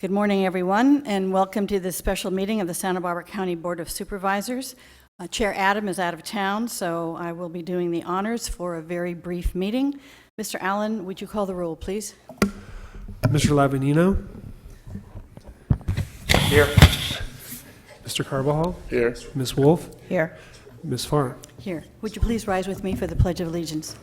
Good morning, everyone, and welcome to this special meeting of the Santa Barbara County Board of Supervisors. Chair Adam is out of town, so I will be doing the honors for a very brief meeting. Mr. Allen, would you call the roll, please? Mr. Lavanino? Here. Mr. Carbajal? Here. Ms. Wolf? Here. Ms. Farr? Here. Would you please rise with me for the Pledge of Allegiance?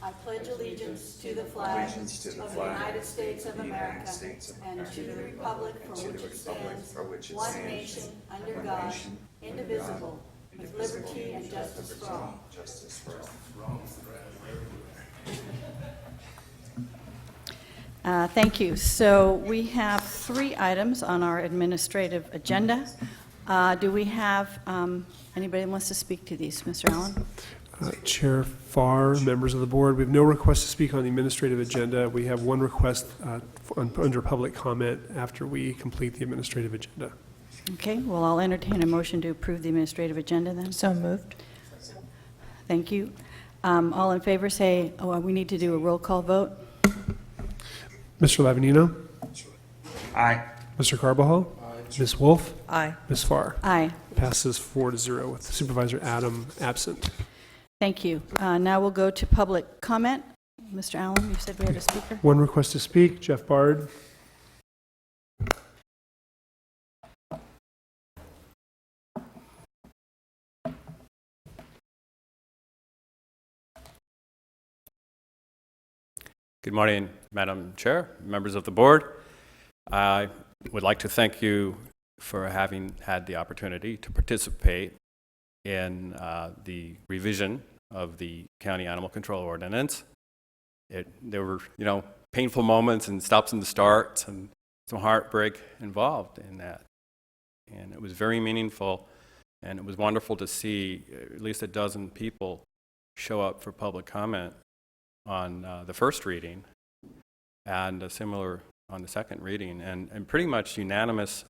I pledge allegiance to the flag of the United States of America and to the republic for which it stands, one nation, under God, indivisible, with liberty and justice for all. Thank you. So we have 3 items on our administrative agenda. Do we have anybody who wants to speak to these? Mr. Allen? Chair Farr, members of the board, we have no request to speak on the administrative agenda. We have one request under public comment after we complete the administrative agenda. Okay, well, I'll entertain a motion to approve the administrative agenda then. So moved. Thank you. All in favor say, we need to do a roll call vote. Mr. Lavanino? Aye. Mr. Carbajal? Ms. Wolf? Aye. Ms. Farr? Aye. Passes 4-0 with Supervisor Adam absent. Thank you. Now we'll go to public comment. Mr. Allen, you said we had a speaker? One request to speak, Jeff Bard. Good morning, Madam Chair, members of the board. I would like to thank you for having had the opportunity to participate in the revision of the County Animal Control Ordinance. There were, painful moments and stops and starts and some heartbreak involved in that. And it was very meaningful, and it was wonderful to see at least a dozen people show up for public comment on the first reading and a similar on the second reading, and pretty much unanimously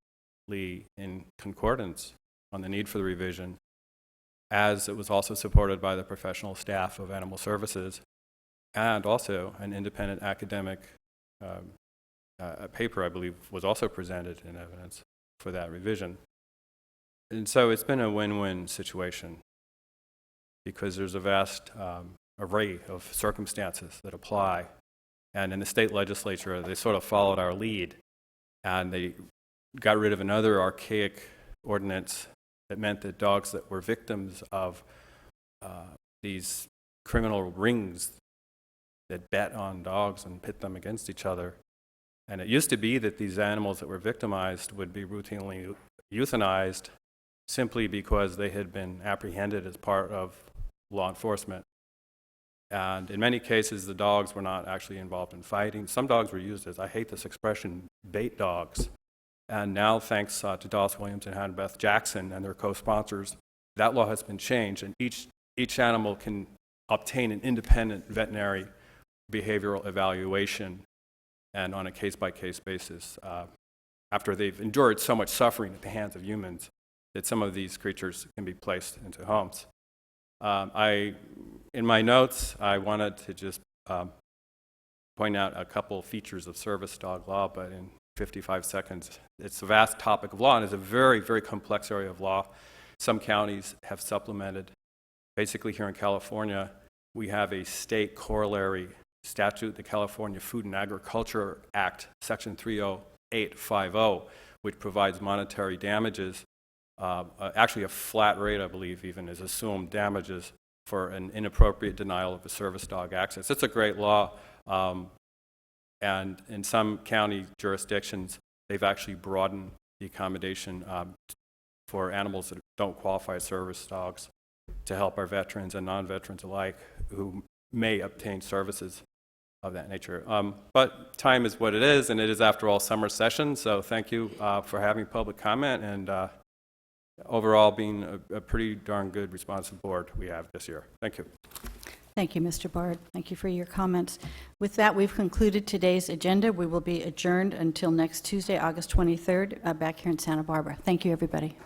in concordance on the need for the revision, as it was also supported by the professional staff of Animal Services and also an independent academic paper, I believe, was also presented in evidence for that revision. And so it's been a win-win situation because there's a vast array of circumstances that apply. And in the state legislature, they sort of followed our lead, and they got rid of another archaic ordinance that meant that dogs that were victims of these criminal rings that bet on dogs and pit them against each other. And it used to be that these animals that were victimized would be routinely euthanized simply because they had been apprehended as part of law enforcement. And in many cases, the dogs were not actually involved in fighting. Some dogs were used as, I hate this expression, bait dogs. And now, thanks to Doss Williams and Hannah Beth Jackson and their co-sponsors, that law has been changed, and each animal can obtain an independent veterinary behavioral evaluation, and on a case-by-case basis, after they've endured so much suffering at the hands of humans, that some of these creatures can be placed into homes. In my notes, I wanted to just point out a couple features of service dog law, but in 55 seconds, it's a vast topic of law, and it's a very, very complex area of law. Some counties have supplemented. Basically, here in California, we have a state corollary statute, the California Food and Agriculture Act, Section 30850, which provides monetary damages. Actually, a flat rate, I believe, even is assumed damages for an inappropriate denial of a service dog access. It's a great law, and in some county jurisdictions, they've actually broadened the accommodation for animals that don't qualify as service dogs to help our veterans and non-veterans alike who may obtain services of that nature. But time is what it is, and it is, after all, summer session, so thank you for having public comment, and overall being a pretty darn good responsive board we have this year. Thank you. Thank you, Mr. Bard. Thank you for your comments. With that, we've concluded today's agenda. We will be adjourned until next Tuesday, August 23rd, back here in Santa Barbara. Thank you, everybody.